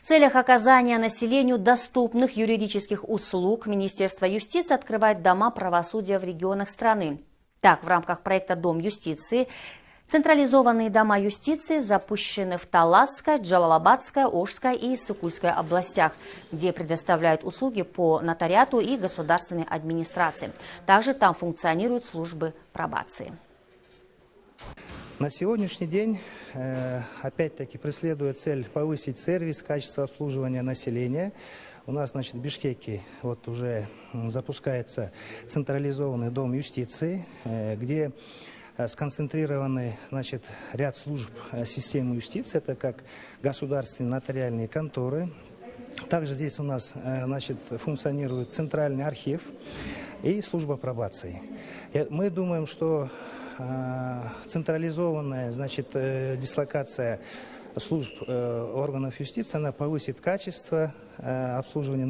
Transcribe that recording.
В целях оказания населению доступных юридических услуг Министерство юстиции открывает дома правосудия в регионах страны. Так, в рамках проекта «Дом юстиции» централизованные дома юстиции запущены в Таласской, Джалалабадской, Ошской и Иссыкульской областях, где предоставляют услуги по нотариату и государственной администрации. Также там функционируют службы пробации. На сегодняшний день, опять-таки, преследуя цель повысить сервис, качество обслуживания населения. У нас, значит, в Бишкеке вот уже запускается централизованный дом юстиции, где сконцентрированы, значит, ряд служб системы юстиции, это как государственные нотариальные конторы. Также здесь у нас, значит, функционирует центральный архив и служба пробации. Мы думаем, что централизованная, значит, дислокация служб органов юстиции, она повысит качество обслуживания